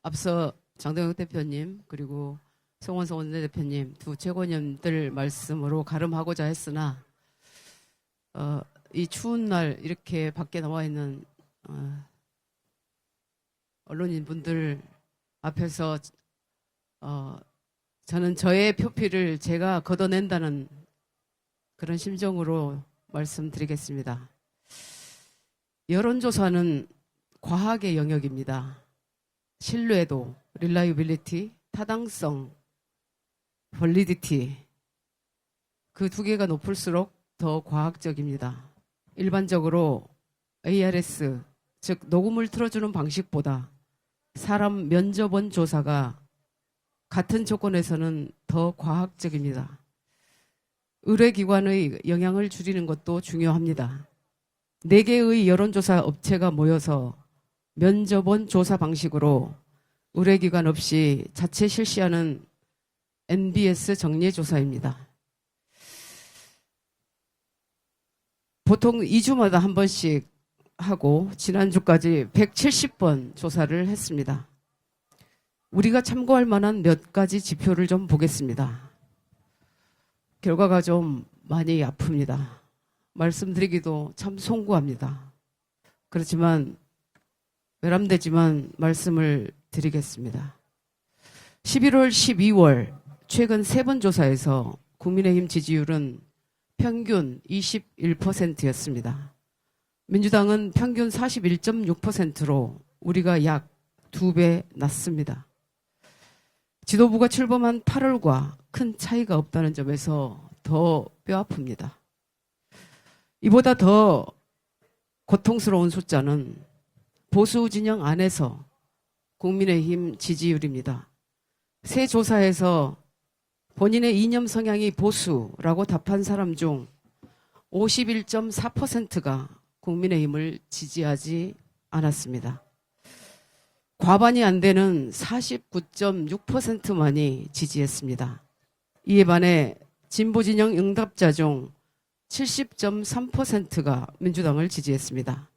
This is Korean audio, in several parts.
앞서 장동혁 대표님 그리고 송원석 원내대표님 두 최고위원들 말씀으로 가름하고자 했으나 이 추운 날 이렇게 밖에 나와 있는 언론인분들 앞에서 저는 저의 표피를 제가 걷어낸다는 그런 심정으로 말씀드리겠습니다. 여론조사는 과학의 영역입니다. 신뢰도, 릴라이빌리티, 타당성, 벌리디티 그 두 개가 높을수록 더 과학적입니다. 일반적으로 ARS, 즉 녹음을 틀어주는 방식보다 사람 면접원 조사가 같은 조건에서는 더 과학적입니다. 의뢰기관의 영향을 줄이는 것도 중요합니다. 4개의 여론조사 업체가 모여서 면접원 조사 방식으로 의뢰기관 없이 자체 실시하는 NBS 정례조사입니다. 보통 2주마다 한 번씩 하고 지난주까지 170번 조사를 했습니다. 우리가 참고할 만한 몇 가지 지표를 좀 보겠습니다. 결과가 좀 많이 아픕니다. 말씀드리기도 참 송구합니다. 그렇지만 외람되지만 말씀을 드리겠습니다. 11월, 12월 최근 3번 조사에서 국민의힘 지지율은 평균 21%였습니다. 민주당은 평균 41.6%로 우리가 약 2배 낮습니다. 지도부가 출범한 8월과 큰 차이가 없다는 점에서 더 뼈아픕니다. 이보다 더 고통스러운 숫자는 보수 진영 안에서 국민의힘 지지율입니다. 새 조사에서 본인의 이념 성향이 보수라고 답한 사람 중 51.4%가 국민의힘을 지지하지 않았습니다. 과반이 안 되는 49.6%만이 지지했습니다. 이에 반해 진보진영 응답자 중 70.3%가 민주당을 지지했습니다.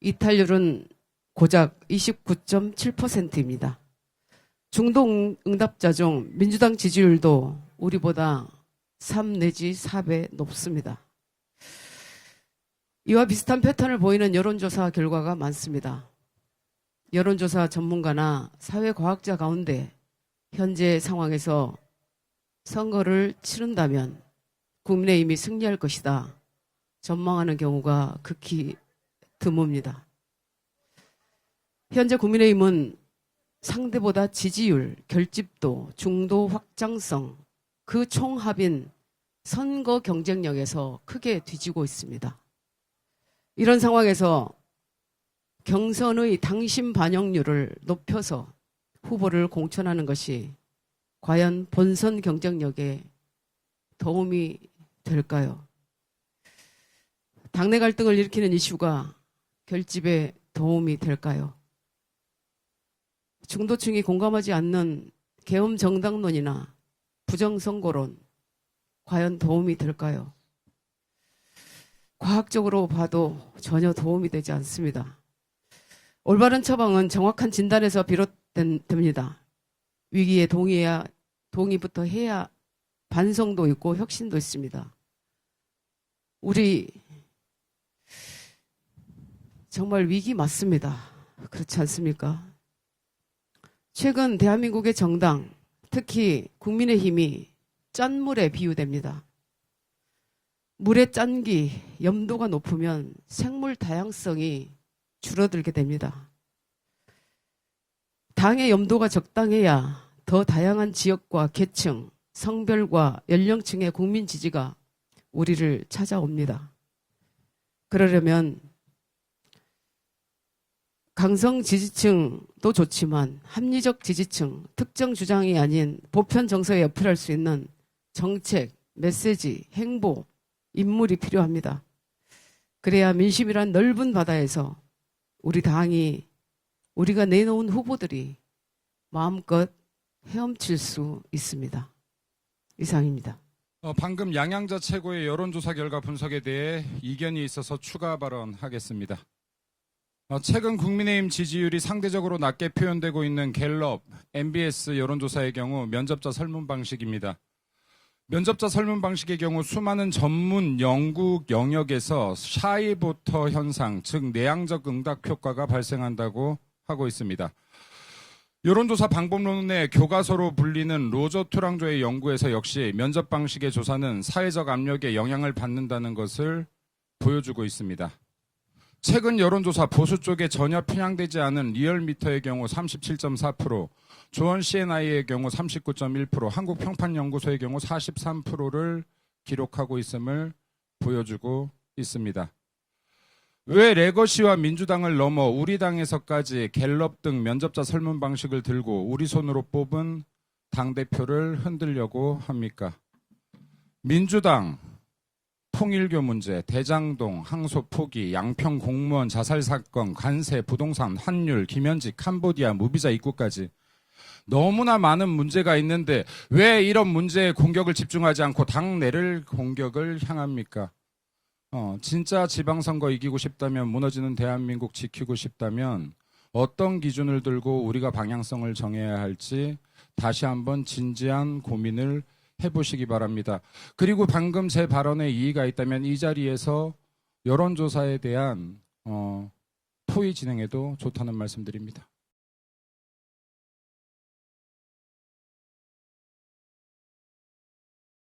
이탈률은 고작 29.7%입니다. 중도 응답자 중 민주당 지지율도 우리보다 3 내지 4배 높습니다. 이와 비슷한 패턴을 보이는 여론조사 결과가 많습니다. 여론조사 전문가나 사회과학자 가운데 현재 상황에서 선거를 치른다면 국민의힘이 승리할 것이다 전망하는 경우가 극히 드뭅니다. 현재 국민의힘은 상대보다 지지율, 결집도, 중도 확장성 그 총합인 선거 경쟁력에서 크게 뒤지고 있습니다. 이런 상황에서 경선의 당심 반영률을 높여서 후보를 공천하는 것이 과연 본선 경쟁력에 도움이 될까요? 당내 갈등을 일으키는 이슈가 결집에 도움이 될까요? 중도층이 공감하지 않는 계엄 정당론이나 부정선거론 과연 도움이 될까요? 과학적으로 봐도 전혀 도움이 되지 않습니다. 올바른 처방은 정확한 진단에서 비롯됩니다. 위기에 동의부터 해야 반성도 있고 혁신도 있습니다. 우리 정말 위기 맞습니다. 그렇지 않습니까? 최근 대한민국의 정당, 특히 국민의힘이 짠물에 비유됩니다. 물의 짠기, 염도가 높으면 생물 다양성이 줄어들게 됩니다. 당의 염도가 적당해야 더 다양한 지역과 계층, 성별과 연령층의 국민 지지가 우리를 찾아옵니다. 그러려면 강성 지지층도 좋지만 합리적 지지층, 특정 주장이 아닌 보편 정서에 어필할 수 있는 정책, 메시지, 행보, 인물이 필요합니다. 그래야 민심이란 넓은 바다에서 우리 당이, 우리가 내놓은 후보들이 마음껏 헤엄칠 수 있습니다. 이상입니다. 방금 양양자 최고의 여론조사 결과 분석에 대해 이견이 있어서 추가 발언하겠습니다. 최근 국민의힘 지지율이 상대적으로 낮게 표현되고 있는 갤럽, MBS 여론조사의 경우 면접자 설문 방식입니다. 면접자 설문 방식의 경우 수많은 전문 연구 영역에서 샤이보터 현상, 즉 내향적 응답 효과가 발생한다고 하고 있습니다. 여론조사 방법론의 교과서로 불리는 로저 투랑조의 연구에서 역시 면접 방식의 조사는 사회적 압력에 영향을 받는다는 것을 보여주고 있습니다. 최근 여론조사 보수 쪽에 전혀 편향되지 않은 리얼미터의 경우 37.4%, 조원 CNI의 경우 39.1%, 한국평판연구소의 경우 43%를 기록하고 있음을 보여주고 있습니다. 왜 레거시와 민주당을 넘어 우리 당에서까지 갤럽 등 면접자 설문 방식을 들고 우리 손으로 뽑은 당대표를 흔들려고 합니까? 민주당, 통일교 문제, 대장동, 항소 포기, 양평 공무원 자살 사건, 관세, 부동산, 환율, 김현직, 캄보디아, 무비자 입국까지 너무나 많은 문제가 있는데 왜 이런 문제에 공격을 집중하지 않고 당내를 공격을 향합니까? 진짜 지방선거 이기고 싶다면, 무너지는 대한민국 지키고 싶다면 어떤 기준을 들고 우리가 방향성을 정해야 할지 다시 한번 진지한 고민을 해보시기 바랍니다. 그리고 방금 제 발언에 이의가 있다면 이 자리에서 여론조사에 대한 토의 진행에도 좋다는 말씀드립니다.